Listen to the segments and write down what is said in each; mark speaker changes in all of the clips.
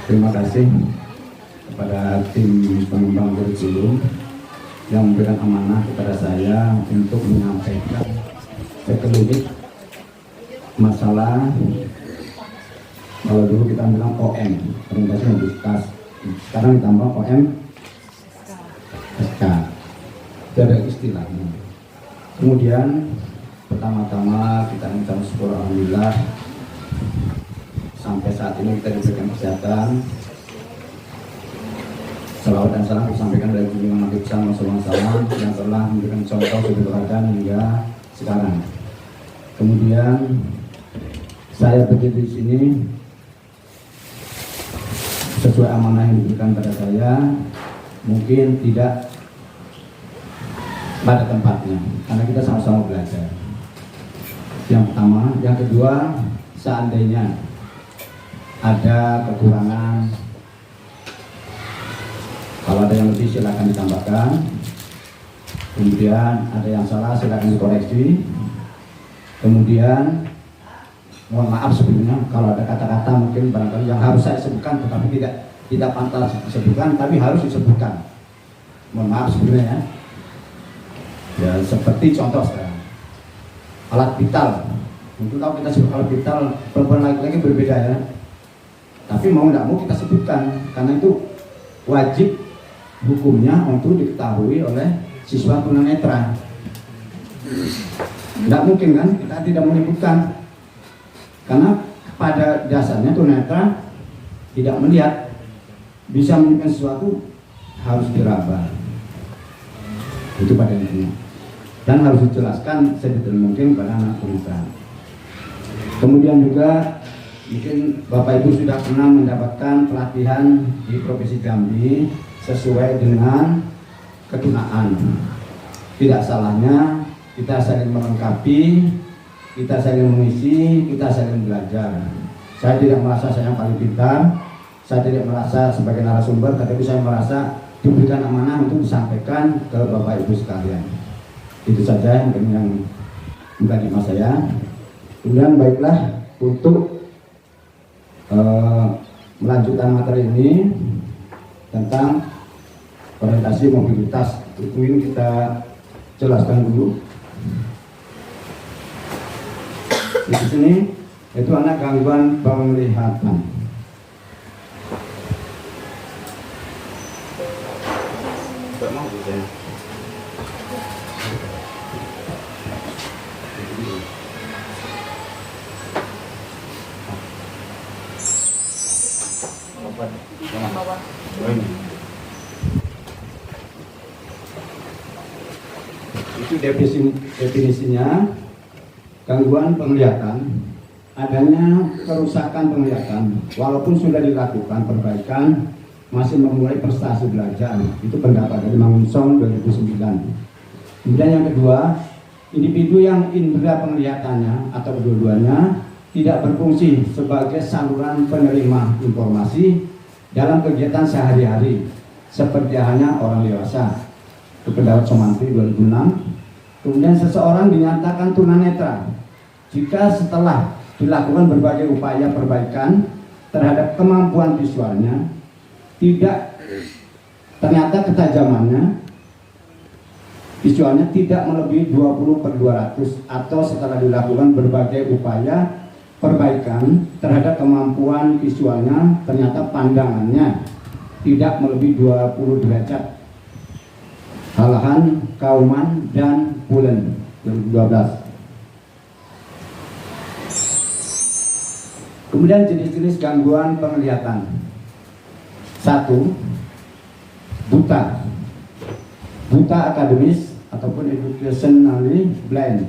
Speaker 1: Terima kasih kepada tim pengembang kurikulum yang memberikan amanah kepada saya untuk menyampaikan sekelumit masalah. Kalau dulu kita bilang OM, orientasi mobilitas, sekarang ditambah OM SK, itu ada istilahnya. Kemudian pertama-tama kita minta syukur alhamdulillah sampai saat ini kita diberikan kesehatan. Salawat dan salam disampaikan dari junjungan Nabi SAW yang telah memberikan contoh suri teladan hingga sekarang. Kemudian saya berdiri di sini sesuai amanah yang diberikan pada saya, mungkin tidak pada tempatnya karena kita sama-sama belajar. Yang pertama, yang kedua, seandainya ada kekurangan, kalau ada yang lebih silakan ditambahkan. Kemudian ada yang salah silakan dikoreksi. Kemudian mohon maaf sebelumnya kalau ada kata-kata mungkin barangkali yang harus saya sebutkan tetapi tidak pantas disebutkan tapi harus disebutkan. Mohon maaf sebelumnya ya. Ya seperti contoh sekarang alat vital. Untuk tahu kita sebut alat vital perempuan laki-laki berbeda ya. Tapi mau tidak mau kita sebutkan karena itu wajib hukumnya untuk diketahui oleh siswa tunanetra. Tidak mungkin kan kita tidak menyebutkan karena pada dasarnya tunanetra tidak melihat, bisa menyebutkan sesuatu harus diraba. Itu pada intinya dan harus dijelaskan sedetail mungkin pada anak tunanetra. Kemudian juga mungkin Bapak Ibu sudah pernah mendapatkan pelatihan di Provinsi Jambi sesuai dengan ketunaan. Tidak salahnya kita saling melengkapi, kita saling mengisi, kita saling belajar. Saya tidak merasa saya paling pintar, saya tidak merasa sebagai narasumber, tetapi saya merasa diberikan amanah untuk disampaikan ke Bapak Ibu sekalian. Itu saja yang menjadi mas saya. Kemudian baiklah untuk melanjutkan materi ini tentang orientasi mobilitas. Itu ini kita jelaskan dulu. Di sini itu anak gangguan penglihatan. Itu definisinya gangguan penglihatan, adanya kerusakan penglihatan walaupun sudah dilakukan perbaikan masih memulai prestasi belajar. Itu pendapat dari Mangunsong 2009. Kemudian yang kedua, individu yang indera penglihatannya atau kedua-duanya tidak berfungsi sebagai saluran penerima informasi dalam kegiatan sehari-hari seperti halnya orang dewasa. Itu pendapat Somantri 2006. Kemudian seseorang dinyatakan tunanetra jika setelah dilakukan berbagai upaya perbaikan terhadap kemampuan visualnya, ternyata ketajamannya visualnya tidak melebihi 20/200 atau setelah dilakukan berbagai upaya perbaikan terhadap kemampuan visualnya ternyata pandangannya tidak melebihi 20 derajat. Halahan, Kauman, dan Pulen 2012. Kemudian jenis-jenis gangguan penglihatan. 1. Buta. Buta akademis ataupun educationally blind.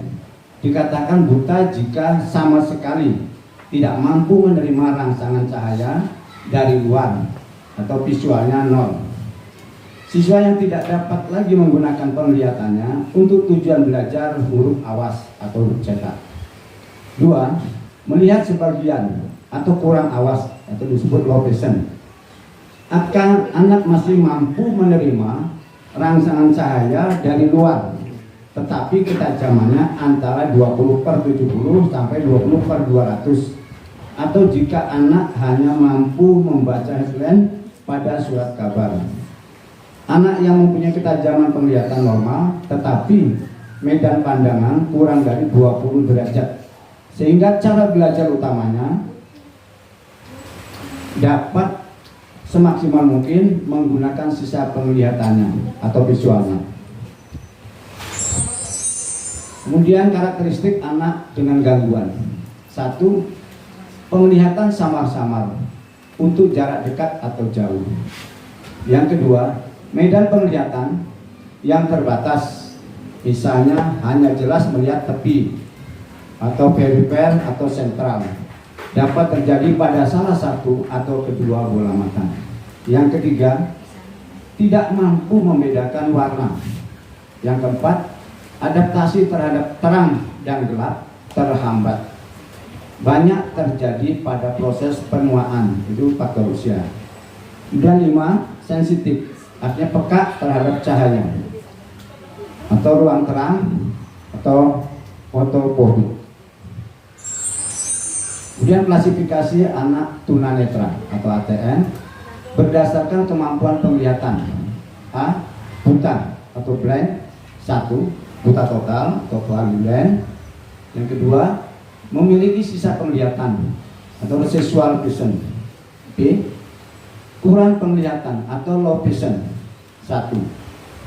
Speaker 1: Dikatakan buta jika sama sekali tidak mampu menerima rangsangan cahaya dari luar atau visualnya 0. Siswa yang tidak dapat lagi menggunakan penglihatannya untuk tujuan belajar huruf awas atau huruf cetak. 2. Melihat sebagian atau kurang awas atau disebut low vision. Anak masih mampu menerima rangsangan cahaya dari luar, tetapi ketajamannya antara 20/70 sampai 20/200 atau jika anak hanya mampu membaca headline pada surat kabar. Anak yang mempunyai ketajaman penglihatan normal tetapi medan pandangan kurang dari 20 derajat, sehingga cara belajar utamanya dapat semaksimal mungkin menggunakan sisa penglihatannya atau visualnya. Kemudian karakteristik anak dengan gangguan. 1. Penglihatan samar-samar untuk jarak dekat atau jauh. Yang kedua, medan penglihatan yang terbatas, misalnya hanya jelas melihat tepi atau perifer atau sentral, dapat terjadi pada salah satu atau kedua bola mata. Yang ketiga, tidak mampu membedakan warna. Yang keempat, adaptasi terhadap terang dan gelap terhambat. Banyak terjadi pada proses penuaan, itu faktor usia. Dan 5, sensitif, artinya peka terhadap cahaya atau ruang terang atau fotofobik. Kemudian klasifikasi anak tunanetra atau ATN berdasarkan kemampuan penglihatan. A. Buta atau blind. 1. Buta total atau blind. Yang kedua, memiliki sisa penglihatan atau residual vision. B. Kurang penglihatan atau low vision. 1.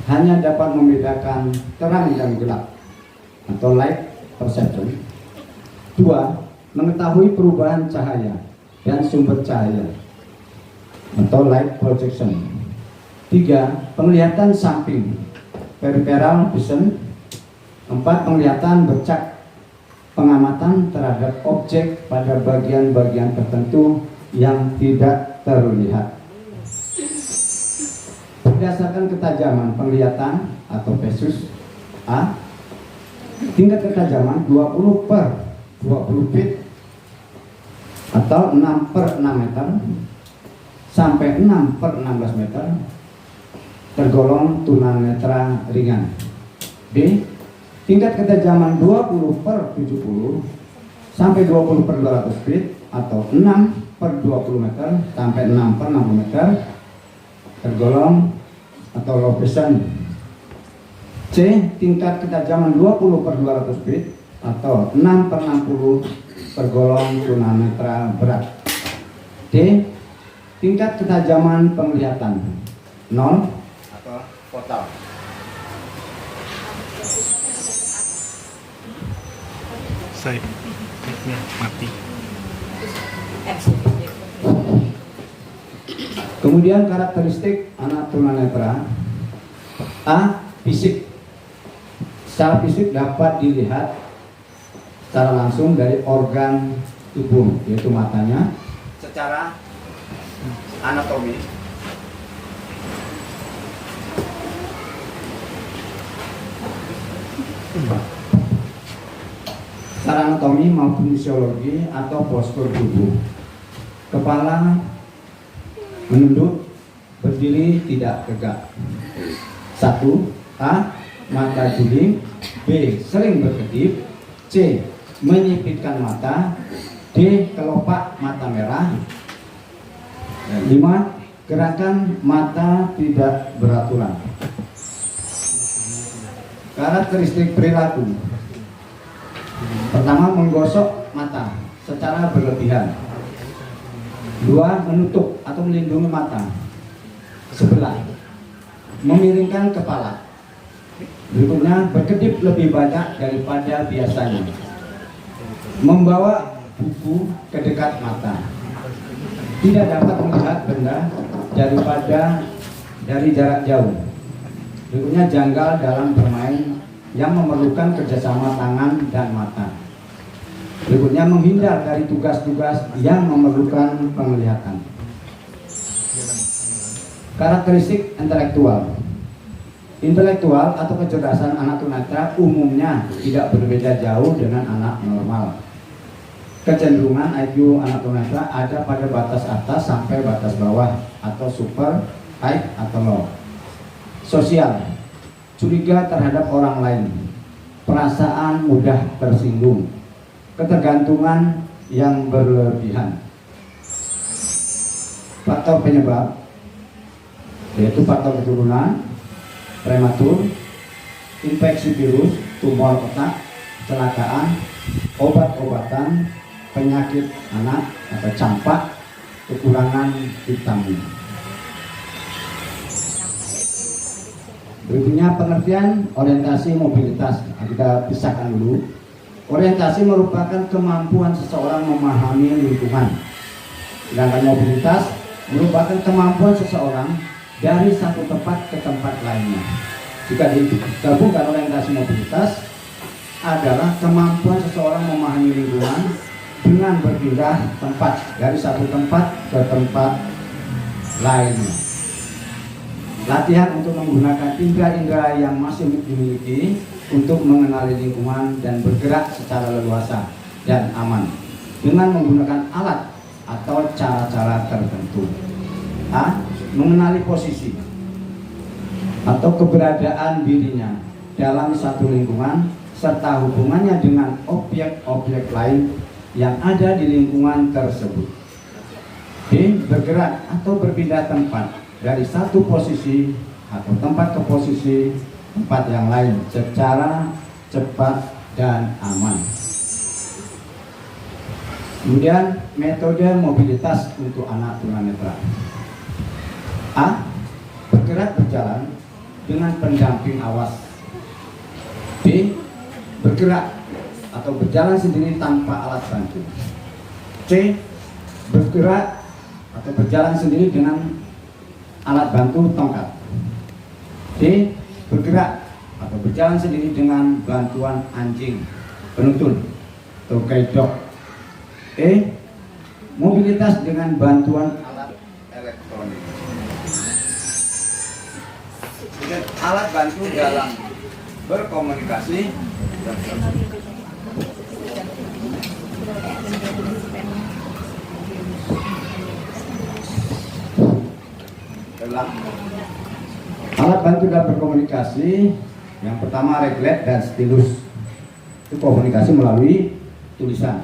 Speaker 1: Hanya dapat membedakan terang dan gelap atau light perception. 2. Mengetahui perubahan cahaya dan sumber cahaya atau light projection. 3. Penglihatan samping peripheral vision. 4. Penglihatan bercak, pengamatan terhadap objek pada bagian-bagian tertentu yang tidak terlihat. Berdasarkan ketajaman penglihatan atau pesus. A. Tingkat ketajaman 20 per 20 feet atau 6 per 6 meter sampai 6 per 16 meter, tergolong tunanetra ringan. B. Tingkat ketajaman 20 per 70 sampai 20 per 200 feet atau 6 per 20 meter sampai 6 per 60 meter, tergolong atau low vision. C. Tingkat ketajaman 20 per 200 feet atau 6 per 60, tergolong tunanetra berat. D. Tingkat ketajaman penglihatan 0 atau total.
Speaker 2: Saya mati.
Speaker 1: Kemudian karakteristik anak tunanetra. A. Fisik. Secara fisik dapat dilihat secara langsung dari organ tubuh, yaitu matanya. Secara anatomi, maupun fisiologi atau postur tubuh. Kepala menunduk, berdiri tidak tegak. 1. A. Mata juling. B. Sering berkedip. C. Menyipitkan mata. D. Kelopak mata merah. 5. Gerakan mata tidak beraturan. Karakteristik perilaku. Pertama, menggosok mata secara berlebihan. 2. Menutup atau melindungi mata sebelah. Memiringkan kepala. Berikutnya, berkedip lebih banyak daripada biasanya. Membawa buku ke dekat mata. Tidak dapat melihat benda dari jarak jauh. Berikutnya, janggal dalam bermain yang memerlukan kerjasama tangan dan mata. Berikutnya, menghindar dari tugas-tugas yang memerlukan penglihatan. Karakteristik intelektual. Intelektual atau kecerdasan anak tunanetra umumnya tidak berbeda jauh dengan anak normal. Kecenderungan IQ anak tunanetra ada pada batas atas sampai batas bawah atau super, high atau low. Sosial, curiga terhadap orang lain, perasaan mudah tersinggung, ketergantungan yang berlebihan. Faktor penyebab yaitu faktor keturunan, prematur, infeksi virus, tumor otak, kecelakaan, obat-obatan, penyakit anak atau campak, kekurangan vitamin. Berikutnya pengertian orientasi mobilitas. Kita pisahkan dulu. Orientasi merupakan kemampuan seseorang memahami lingkungan. Sedangkan mobilitas merupakan kemampuan seseorang dari satu tempat ke tempat lainnya. Jika digabungkan orientasi mobilitas adalah kemampuan seseorang memahami lingkungan dengan berpindah tempat dari satu tempat ke tempat lainnya. Latihan untuk menggunakan indera-indera yang masih dimiliki untuk mengenali lingkungan dan bergerak secara leluasa dan aman dengan menggunakan alat atau cara-cara tertentu. A. Mengenali posisi atau keberadaan dirinya dalam satu lingkungan serta hubungannya dengan objek-objek lain yang ada di lingkungan tersebut. B. Bergerak atau berpindah tempat dari satu posisi atau tempat ke posisi tempat yang lain secara cepat dan aman. Kemudian metode mobilitas untuk anak tunanetra. A. Bergerak berjalan dengan pendamping awas. B. Bergerak atau berjalan sendiri tanpa alat bantu. C. Bergerak atau berjalan sendiri dengan alat bantu tongkat. D. Bergerak atau berjalan sendiri dengan bantuan anjing penuntun atau guide dog. E. Mobilitas dengan bantuan alat elektronik. Dengan alat bantu dalam berkomunikasi alat bantu dalam berkomunikasi. Yang pertama reglet dan stilus, itu komunikasi melalui tulisan.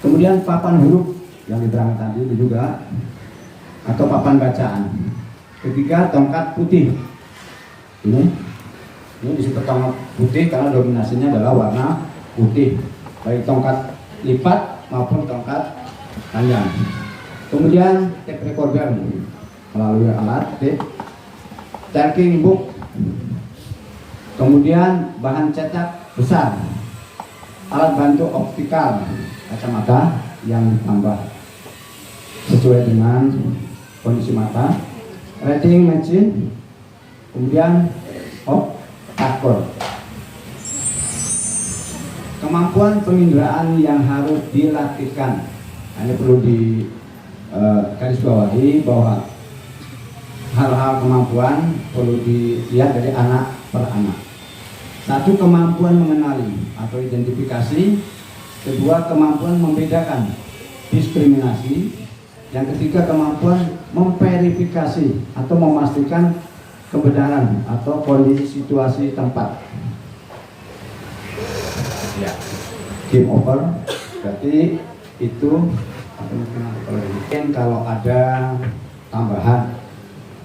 Speaker 1: Kemudian papan huruf yang diterangkan tadi itu juga, atau papan bacaan. Ketiga tongkat putih. Ini disebut tongkat putih karena dominasinya adalah warna putih, baik tongkat lipat maupun tongkat panjang. Kemudian tape recorder melalui alat tape, talking book, kemudian bahan cetak besar, alat bantu optikal, kacamata yang ditambah sesuai dengan kondisi mata, writing machine, kemudian optaker. Kemampuan penginderaan yang harus dilatihkan. Ini perlu di garis bawahi bahwa hal-hal kemampuan perlu dilihat dari anak per anak. Satu, kemampuan mengenali atau identifikasi. Kedua, kemampuan membedakan, diskriminasi. Yang ketiga, kemampuan memverifikasi atau memastikan kebenaran atau kondisi situasi tempat. Ya, game over. Berarti itu mungkin kalau ada tambahan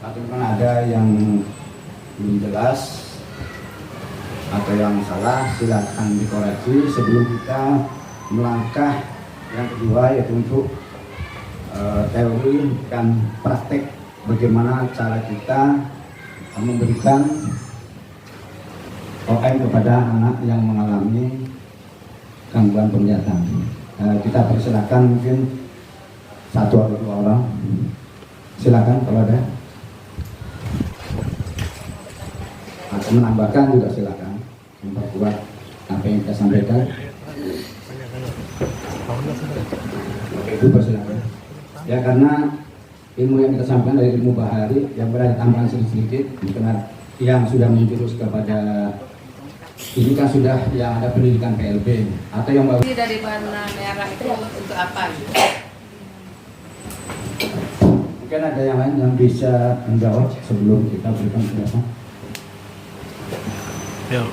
Speaker 1: atau mungkin ada yang belum jelas atau yang salah, silakan dikoreksi sebelum kita melangkah yang kedua, yaitu untuk teori dan praktek bagaimana cara kita memberikan OM kepada anak yang mengalami gangguan penglihatan. Kita persilakan mungkin satu atau dua orang, silakan kalau ada. Atau menambahkan juga silakan, memperkuat apa yang kita sampaikan. Itu persilakan. Ya, karena ilmu yang kita sampaikan dari ilmu bahari yang berada tambahan sedikit, karena yang sudah menjurus kepada ini kan sudah yang ada pendidikan PLB atau yang baru.
Speaker 3: Dari warna merah itu untuk apa?
Speaker 1: Mungkin ada yang lain yang bisa menjawab sebelum kita berikan penjelasan.
Speaker 2: Ya,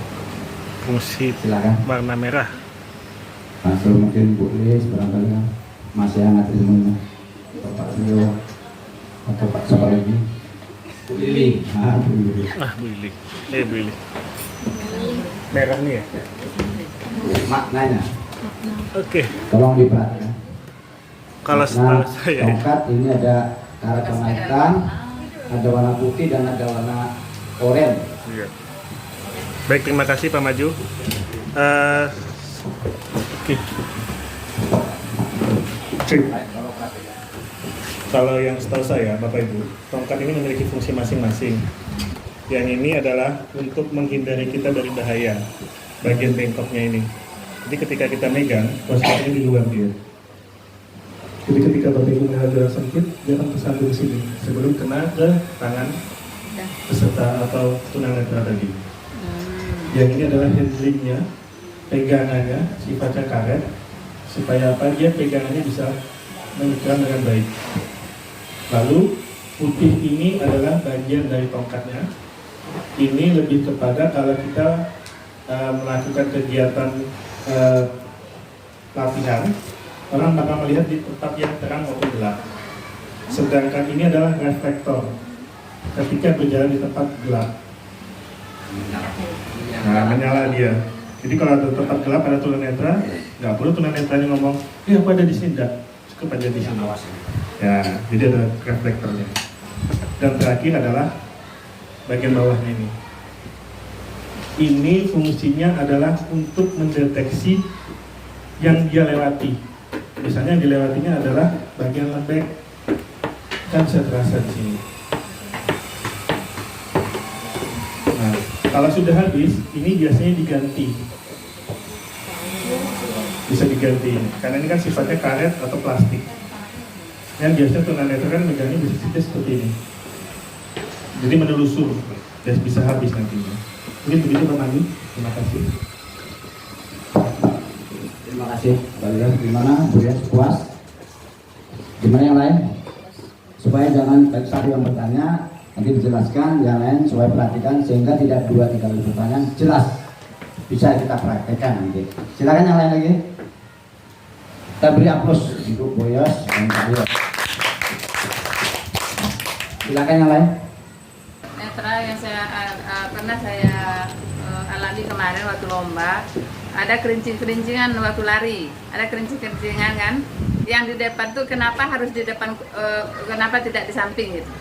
Speaker 2: fungsi
Speaker 1: Silakan.
Speaker 2: warna merah.
Speaker 1: Langsung mungkin Bu Lis barangkali kan masih hangat ilmunya, Pak Rio atau Pak siapa lagi? Bu Lili. Bu Lili.
Speaker 2: Bu Lili. Bu Lili. Merah nih ya?
Speaker 1: Maknanya.
Speaker 2: Oke.
Speaker 1: Tolong diperhatikan.
Speaker 2: Kalau setahu saya ya.
Speaker 1: Tongkat ini ada karat warna hitam, ada warna putih dan ada warna oranye.
Speaker 2: Iya. Baik, terima kasih Pak Maju. Oke. Kalau yang setahu saya, Bapak Ibu, tongkat ini memiliki fungsi masing-masing. Yang ini adalah untuk menghindari kita dari bahaya bagian bengkoknya ini. Jadi ketika kita megang, posisinya di luar dia. Jadi ketika Bapak Ibu melihat jarak sempit, dia akan tersandung sini sebelum kena ke tangan peserta atau tunanetra tadi. Yang ini adalah handlingnya, pegangannya, sifatnya karet, supaya apa? Dia pegangannya bisa mengikat dengan baik. Lalu putih ini adalah bagian dari tongkatnya. Ini lebih kepada kalau kita melakukan kegiatan latihan, orang bakal melihat di tempat yang terang maupun gelap. Sedangkan ini adalah reflektor ketika berjalan di tempat gelap. Nah, menyala dia. Jadi kalau ada tempat gelap ada tunanetra, nggak perlu tunanetranya ngomong, aku ada di sini, enggak. Cukup aja di sini. Ya, jadi ada reflektornya. Dan terakhir adalah bagian bawahnya ini. Ini fungsinya adalah untuk mendeteksi yang dia lewati. Misalnya yang dilewatinya adalah bagian lembek, kan bisa terasa di sini. Nah, kalau sudah habis, ini biasanya diganti. Bisa diganti, karena ini kan sifatnya karet atau plastik. Yang biasanya tunanetra kan megangnya bisa seperti ini. Jadi menelusur, dan bisa habis nantinya. Mungkin begitu Pak Mandi. Terima kasih.
Speaker 1: Terima kasih. Kalian gimana? Buya puas? Gimana yang lain? Supaya jangan baik satu yang bertanya, nanti dijelaskan, yang lain supaya perhatikan sehingga tidak 2-3 kali pertanyaan, jelas bisa kita praktekkan nanti. Silakan yang lain lagi. Kita beri aplaus untuk Boyos dan Pak Rio. Silakan yang lain.
Speaker 3: Netra yang pernah saya alami kemarin waktu lomba, ada kerincing-kerincingan waktu lari, ada kerincing-kerincingan kan, yang di depan tuh kenapa harus di depan, kenapa tidak di samping gitu?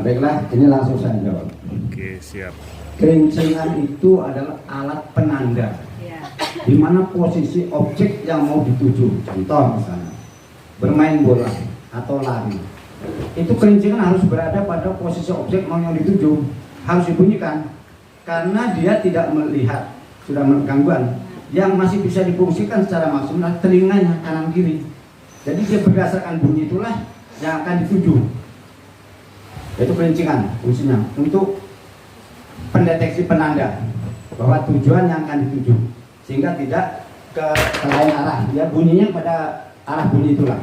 Speaker 1: Baiklah, ini langsung saya jawab.
Speaker 2: Oke, siap.
Speaker 1: Kerincingan itu adalah alat penanda,
Speaker 3: Ya.
Speaker 1: di mana posisi objek yang mau dituju. Contoh misalnya, bermain bola atau lari. Itu kerincingan harus berada pada posisi objek mau yang dituju, harus dibunyikan. Karena dia tidak melihat, sudah gangguan. Yang masih bisa difungsikan secara maksimal telinganya kanan kiri. Jadi dia berdasarkan bunyi itulah yang akan dituju. Itu kerincingan fungsinya untuk pendeteksi penanda bahwa tujuan yang akan dituju, sehingga tidak ke lain arah. Ya bunyinya pada arah bunyi itulah,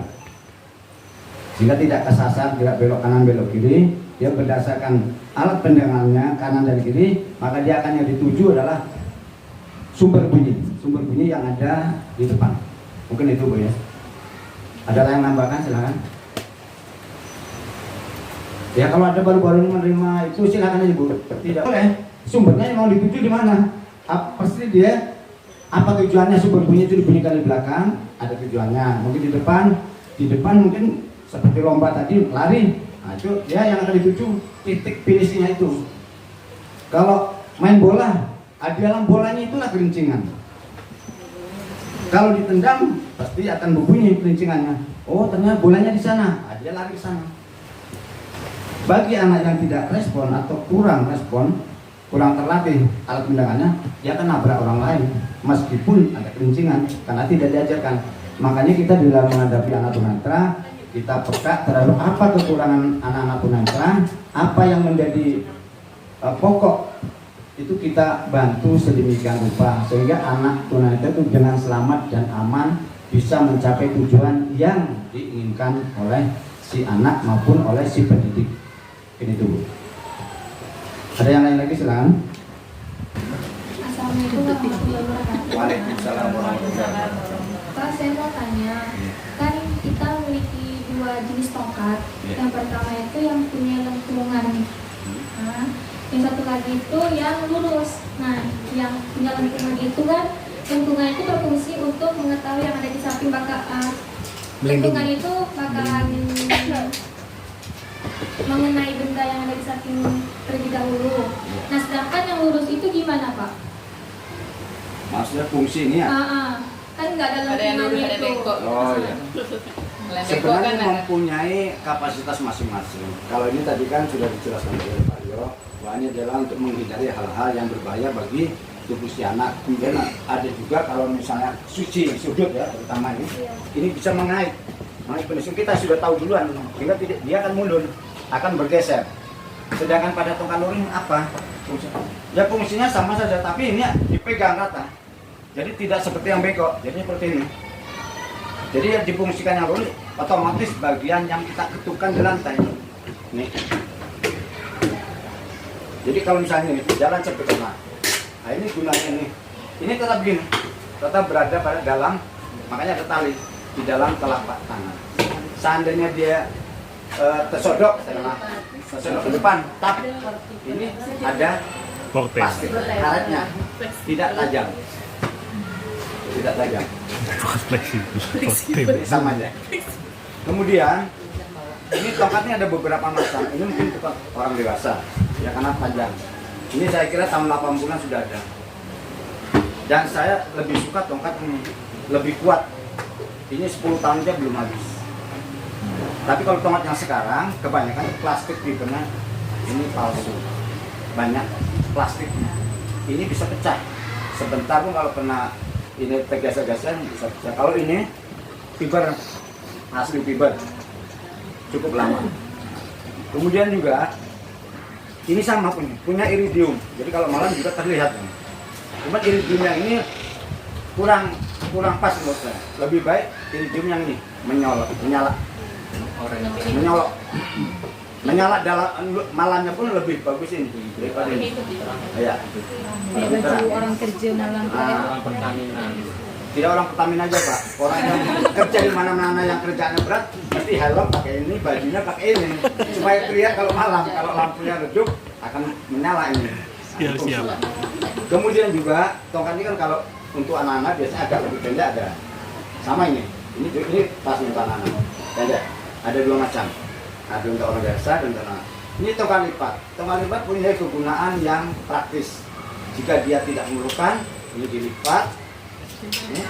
Speaker 1: sehingga tidak kesasar, tidak belok kanan belok kiri. Dia berdasarkan alat pendengarannya kanan dan kiri, maka dia akan yang dituju adalah sumber bunyi yang ada di depan. Mungkin itu Bu ya. Ada yang nambahkan silakan. Ya kalau ada baru-baru menerima itu silakan aja Bu. Tidak boleh. Sumbernya yang mau dituju di mana? Pasti dia apa tujuannya sumber bunyi itu dibunyikan di belakang, ada tujuannya. Mungkin di depan mungkin seperti lomba tadi lari. Nah, itu dia yang akan dituju titik finishnya itu. Kalau main bola, di dalam bolanya itulah kerincingan. Kalau ditendang pasti akan berbunyi kerincingannya. Oh ternyata bolanya di sana, dia lari ke sana. Bagi anak yang tidak respon atau kurang respon, kurang terlatih alat pendengarannya, dia akan nabrak orang lain meskipun ada kerincingan karena tidak diajarkan. Makanya kita di dalam menghadapi anak tunanetra, kita peka terhadap apa kekurangan anak-anak tunanetra, apa yang menjadi pokok, itu kita bantu sedemikian rupa sehingga anak tunanetra itu dengan selamat dan aman bisa mencapai tujuan yang diinginkan oleh si anak maupun oleh si pendidik. Ini dulu. Ada yang lain lagi silakan.
Speaker 4: Assalamualaikum warahmatullahi wabarakatuh.
Speaker 1: Waalaikumsalam warahmatullahi wabarakatuh.
Speaker 4: Pak, saya mau tanya, kan kita memiliki dua jenis tongkat. Yang pertama itu yang punya lengkungan nih. Nah, yang satu lagi itu yang lurus. Nah, yang punya lengkungan itu kan, lengkungan itu berfungsi untuk mengetahui yang ada di samping lengkungan itu bakalan mengenai benda yang ada di samping terlebih dahulu. Nah, sedangkan yang lurus itu gimana, Pak?
Speaker 1: Maksudnya fungsi ini ya?
Speaker 4: Kan nggak ada
Speaker 3: Ada yang lurus,
Speaker 4: lengkungannya
Speaker 3: ada
Speaker 4: itu.
Speaker 3: bengkok.
Speaker 1: Oh iya.
Speaker 3: Kalau yang bengkok
Speaker 1: Sebenarnya
Speaker 3: kan ada.
Speaker 1: mempunyai kapasitas masing-masing. Kalau ini tadi kan sudah dijelaskan oleh Pak Yo, bahwa ini adalah untuk menghindari hal-hal yang berbahaya bagi tubuh si anak. Kemudian ada juga kalau misalnya suci sudut ya, terutama ini bisa mengait penisum. Kita sudah tahu duluan, sehingga dia akan mundur, akan bergeser. Sedangkan pada tongkat luring apa? Ya fungsinya sama saja, tapi ini dipegang rata. Jadi tidak seperti yang bengkok, jadi seperti ini. Jadi yang difungsikan yang luring, otomatis bagian yang kita ketukkan di lantai. Nih. Jadi kalau misalnya ini jalan seperti ini, nah ini gunanya ini. Ini tetap begini, tetap berada pada dalam, makanya ada tali di dalam telapak tangan. Seandainya dia tersodok ke depan, tapi ini ada plastik karetnya, tidak tajam. Tidak tajam. Ini sama aja. Kemudian ini tongkatnya ada beberapa macam. Ini mungkin untuk orang dewasa, ya karena panjang. Ini saya kira tahun 80-an sudah ada. Dan saya lebih suka tongkat ini, lebih kuat. Ini 10 tahun aja belum habis. Tapi kalau tongkat yang sekarang, kebanyakan plastik fibernya ini palsu. Banyak plastiknya. Ini bisa pecah. Sebentar pun kalau kena ini tergeser-geser bisa pecah. Kalau ini fiber, asli fiber, cukup lama. Kemudian juga ini sama punya iridium. Jadi kalau malam juga terlihat. Cuma iridium yang ini kurang pas menurut saya. Lebih baik iridium yang ini menyala dalam malamnya pun lebih bagus ini daripada ini. Ya.
Speaker 4: Baju orang kerja malam
Speaker 1: Orang Pertamina. Tidak orang Pertamina aja Pak. Orang yang kerja di mana-mana yang kerjanya berat, mesti helm pakai ini, bajunya pakai ini, supaya terlihat kalau malam. Kalau lampunya redup akan menyala ini.
Speaker 2: Siap.
Speaker 1: Kemudian juga tongkat ini kan kalau untuk anak-anak biasanya agak lebih pendek ada. Sama ini pas untuk anak-anak. Pendek. Ada dua macam. Ada untuk orang biasa dan untuk anak. Ini tongkat lipat. Tongkat lipat punya kegunaan yang praktis. Jika dia tidak memerlukan, ini dilipat. Ini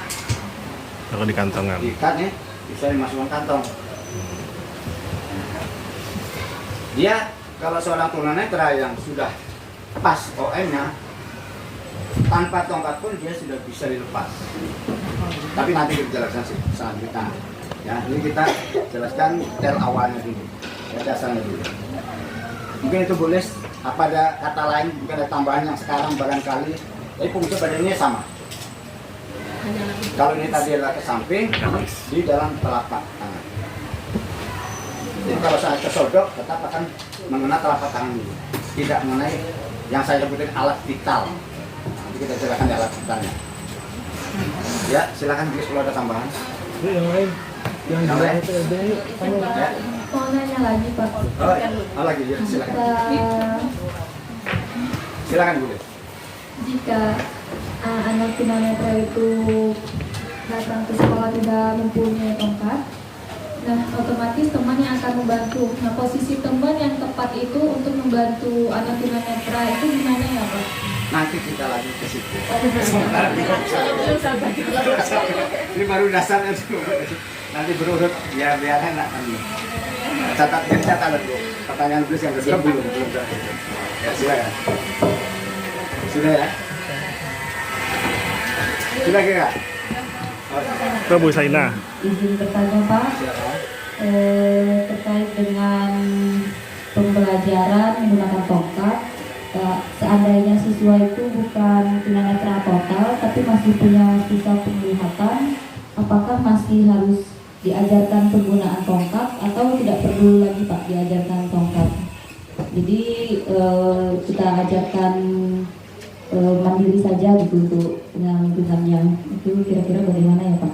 Speaker 2: Kalau di kantongan.
Speaker 1: diikat nih, bisa dimasukkan kantong. Dia kalau seorang tunanetra yang sudah pas OM-nya, tanpa tongkat pun dia sudah bisa dilepas. Tapi nanti kita jelaskan selanjutnya. Ya, ini kita jelaskan detail awalnya dulu, ya, dasarnya dulu. Mungkin itu boleh. Apa ada kata lain? Mungkin ada tambahan yang sekarang barangkali. Tapi fungsi badannya sama. Kalau ini tadi adalah ke samping, di dalam telapak tangan. Jadi kalau saya kesodok, tetap akan mengenai telapak tangan dulu. Tidak mengenai yang saya sebutin alat vital. Nanti kita jelaskan di alat vitalnya. Ya, silakan Gus kalau ada tambahan.
Speaker 5: Yang lain, yang lain
Speaker 1: Ya.
Speaker 4: mau nanya lagi Pak.
Speaker 1: Oh lagi ya, silakan. Silakan Bu.
Speaker 4: Jika anak tunanetra itu datang ke sekolah tidak mempunyai tongkat, nah otomatis teman yang akan membantu. Nah posisi teman yang tepat itu untuk membantu anak tunanetra itu gimana ya Pak?
Speaker 1: Nanti kita lagi ke situ. Ini baru dasarnya dulu. Nanti berurut ya biar enak kan. Catat dulu. Pertanyaan plus yang kedua belum. Ya silakan. Sudah ya. Sudah kira.
Speaker 2: Ke Bu Saina.
Speaker 6: Izin bertanya Pak, terkait dengan pembelajaran menggunakan tongkat. Seandainya siswa itu bukan tunanetra total tapi masih punya sisa penglihatan, apakah masih harus diajarkan penggunaan tongkat atau tidak perlu lagi Pak diajarkan tongkat? Jadi kita ajarkan mandiri saja gitu untuk dengan lingkungannya. Itu kira-kira bagaimana ya Pak?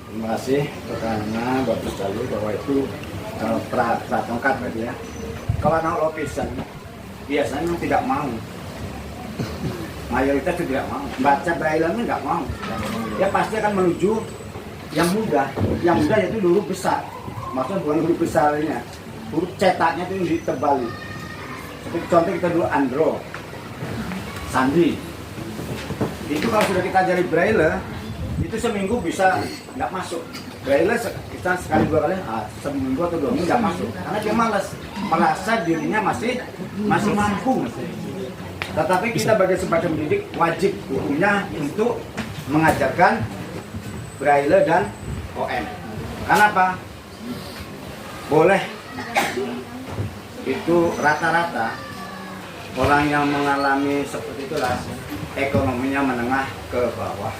Speaker 1: Terima kasih pertanyaannya, bagus sekali bahwa itu pratongkat berarti ya. Kalau anak lopisan biasanya tidak mau, mayoritas itu tidak mau baca braille nggak mau. Ya pasti akan menuju yang mudah yaitu huruf besar. Maksudnya bukan huruf besarnya, huruf cetaknya itu yang ditebali. Seperti contoh kita dulu Andro, Sandi. Itu kalau sudah kita ajari braille, itu seminggu bisa nggak masuk. Braille kita sekali dua kali, seminggu atau 2 minggu nggak masuk. Karena dia malas, merasa dirinya masih mampu. Tetapi kita sebagai pendidik wajib hukumnya untuk mengajarkan braille dan OM. Kenapa? Boleh. Itu rata-rata orang yang mengalami seperti itulah ekonominya menengah ke bawah.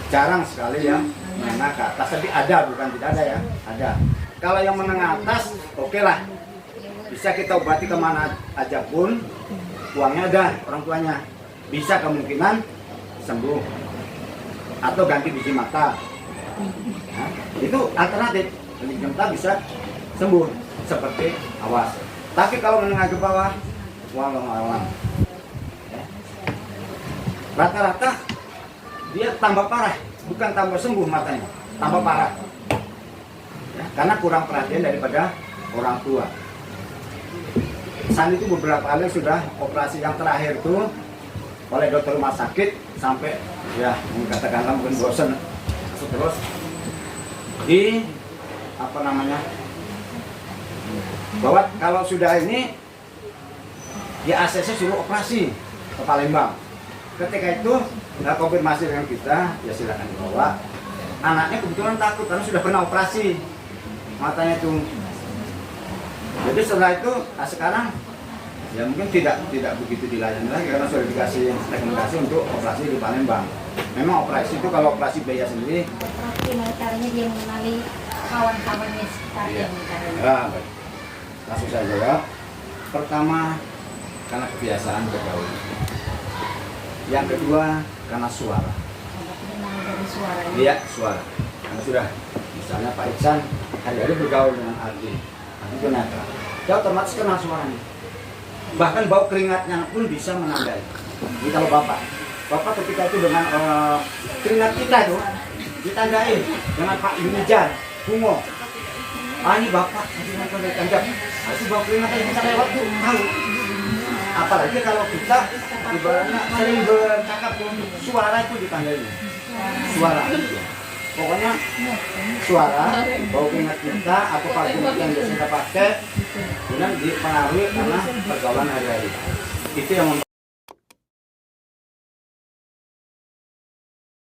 Speaker 1: Jarang sekali yang menengah ke atas, tapi ada, bukan tidak ada ya, ada. Kalau yang menengah atas, oke lah, bisa kita obati kemana aja pun, uangnya ada, orang tuanya bisa kemungkinan sembuh atau ganti biji mata. Nah, itu alternatif, biji mata bisa sembuh seperti awas. Tapi kalau menengah ke bawah, walau rata-rata dia tambah parah, bukan tambah sembuh matanya, tambah parah. Ya, karena kurang perhatian daripada orang tua. Sandi itu beberapa kali sudah operasi yang terakhir itu oleh dokter rumah sakit sampai ya katakanlah mungkin bosan terus di bahwa kalau sudah ini ya ACC suruh operasi ke Palembang. Ketika itu konfirmasi dengan kita, ya silakan dibawa. Anaknya kebetulan takut karena sudah pernah operasi matanya itu. Jadi setelah itu, sekarang ya mungkin tidak begitu dilayani lagi karena sudah dikasih rekomendasi untuk operasi di Palembang. Memang operasi itu kalau operasi biaya sendiri.
Speaker 4: Gimana caranya dia mengenali kawan-kawannya sekitar
Speaker 1: Iya.
Speaker 4: yang caranya?
Speaker 1: Ya, baik. Langsung saya jawab. Pertama, karena kebiasaan bergaul. Yang kedua, karena suara.
Speaker 4: Mengenali dari suaranya.
Speaker 1: Iya, suara. Karena sudah, misalnya Pak Iksan hari-hari bergaul dengan Ardi. Itu netra. Dia otomatis kenal suaranya. Bahkan bau keringatnya pun bisa menandai. Jadi kalau Bapak ketika itu dengan keringat kita itu ditandai dengan Pak Yunijan, Bungo. Ini Bapak, ini tanjap. Itu bau keringatnya bisa lewat tuh, tahu. Apalagi kalau kita ibaratnya sering bercakap, suara itu ditandai. Suara. Pokoknya suara, bau keringat kita atau parfum yang biasa kita pakai, kemudian dipengaruhi karena pergaulan hari-hari. Itu yang